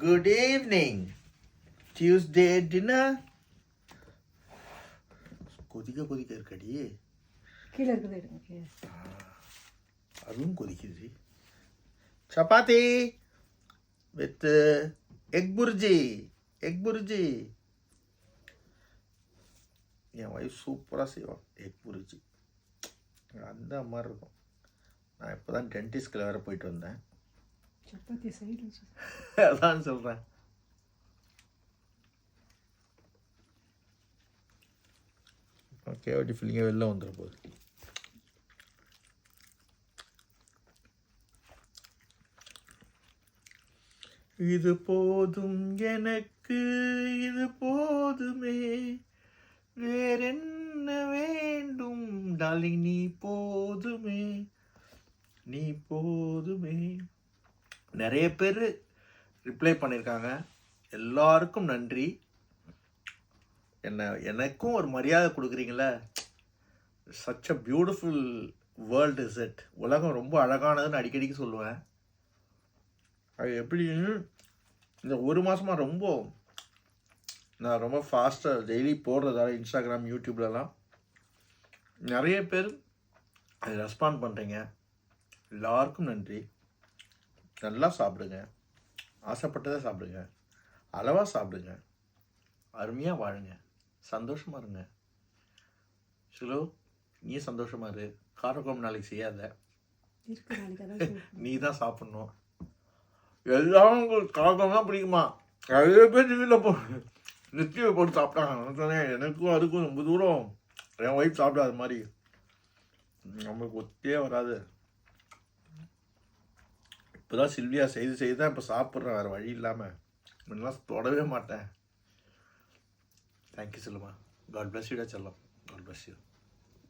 Good evening. Tuesday dinner. கொதிக்க இருக்கடி. கீழே இருக்குது எடுங்க. அதுவும் கொதிக்குது. Chapati with egg bhurji. N wife சூப்பராக செய்வான் எக் புர்ஜி. அந்த மாதிரி இருக்கும். நான் இப்போ தான் டென்டிஸ்டில் வேறு போயிட்டு வந்தேன். சப்பாத்தி சைடில் அதான் சொல்கிறேன். கேவட்டி ஃபீலிங்கே வெளில வந்துட போகுது. இது போதும் எனக்கு, இது போதுமே, வேறென்ன வேண்டும் டார்லிங், நீ போதுமே. நிறைய பேர் ரிப்ளை பண்ணியிருக்காங்க. எல்லாருக்கும் நன்றி. எனக்கும் ஒரு மரியாதை கொடுக்குறீங்களே. Such a beautiful world is it. உலகம் ரொம்ப அழகானதுன்னு அடிக்கடிக்கு சொல்லுவேன். அது எப்படி இந்த ஒரு மாதமாக நான் ரொம்ப ஃபாஸ்ட்டாக டெய்லி போடுறதால இன்ஸ்டாகிராம் யூடியூப்லலாம் நிறைய பேர் அதை ரெஸ்பாண்ட் பண்ணுறீங்க. எல்லாருக்கும் நன்றி. நல்லா சாப்பிடுங்க, ஆசைப்பட்டதை சாப்பிடுங்க, அளவாக சாப்பிடுங்க, அருமையாக வாழுங்க, சந்தோஷமாக இருங்க. சிலோ நீ சந்தோஷமாக இரு. காரக்குழம்பு நாளைக்கு செய்யாத, நீ தான் சாப்பிட்ணும். எல்லாரும் காரக்குழம்பு தான் பிடிக்குமா? நிறைய பேர் வீட்டில் நெத்தியை போட்டு சாப்பிட்டாங்க. எனக்கும் அதுக்கும் ரொம்ப தூரம். என் ஒய்ஃப் சாப்பிடாத மாதிரி நம்மளுக்கு ஒத்தே வராது. இப்போ தான் சில்வியா செய்து தான் இப்போ சாப்பிட்றேன், வேறு வழி இல்லாமல். முன்னெல்லாம் தொடவே மாட்டேன். தேங்க்யூ சொல்லுமா. காட் பிளஸ் யூடா செல்லம். God bless you.